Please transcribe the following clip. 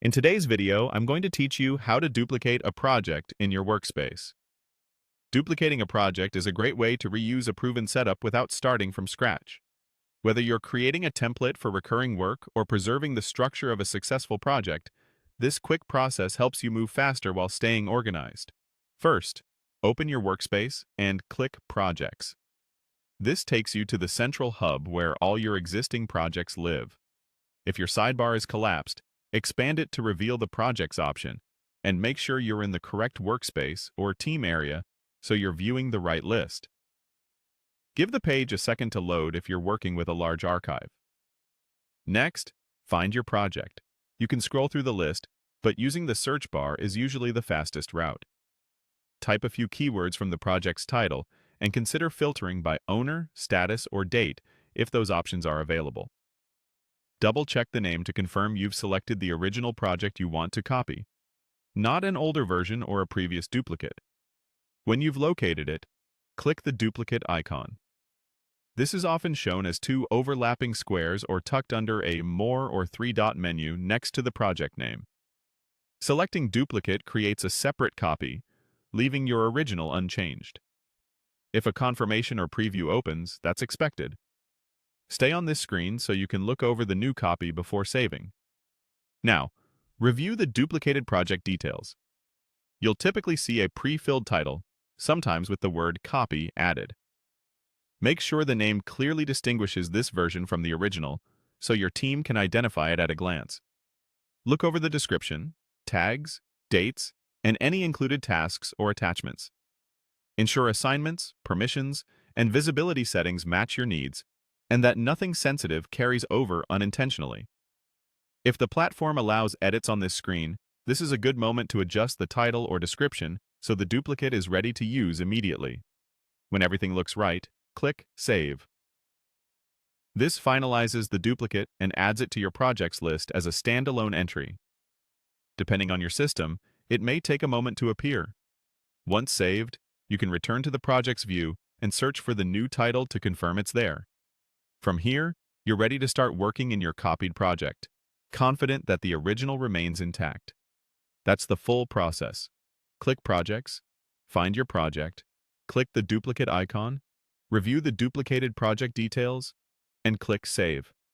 In today's video, I'm going to teach you how to duplicate a project in your workspace. Duplicating a project is a great way to reuse a proven setup without starting from scratch. Whether you're creating a template for recurring work or preserving the structure of a successful project, this quick process helps you move faster while staying organized. First, open your workspace and click Projects. This takes you to the central hub where all your existing projects live. If your sidebar is collapsed, expand it to reveal the Projects option, and make sure you're in the correct workspace or team area so you're viewing the right list. Give the page a second to load if you're working with a large archive. Next, find your project. You can scroll through the list, but using the search bar is usually the fastest route. Type a few keywords from the project's title and consider filtering by owner, status, or date if those options are available. Double-check the name to confirm you've selected the original project you want to copy, not an older version or a previous duplicate. When you've located it, click the duplicate icon. This is often shown as two overlapping squares or tucked under a More or three-dot menu next to the project name. Selecting Duplicate creates a separate copy, leaving your original unchanged. If a confirmation or preview opens, that's expected. Stay on this screen so you can look over the new copy before saving. Now, review the duplicated project details. You'll typically see a pre-filled title, sometimes with the word Copy added. Make sure the name clearly distinguishes this version from the original, so your team can identify it at a glance. Look over the description, tags, dates, and any included tasks or attachments. Ensure assignments, permissions, and visibility settings match your needs, and that nothing sensitive carries over unintentionally. If the platform allows edits on this screen, this is a good moment to adjust the title or description so the duplicate is ready to use immediately. When everything looks right, click Save. This finalizes the duplicate and adds it to your projects list as a standalone entry. Depending on your system, it may take a moment to appear. Once saved, you can return to the project's view and search for the new title to confirm it's there. From here, you're ready to start working in your copied project, confident that the original remains intact. That's the full process. Click Projects, find your project, click the duplicate icon, review the duplicated project details, and click Save.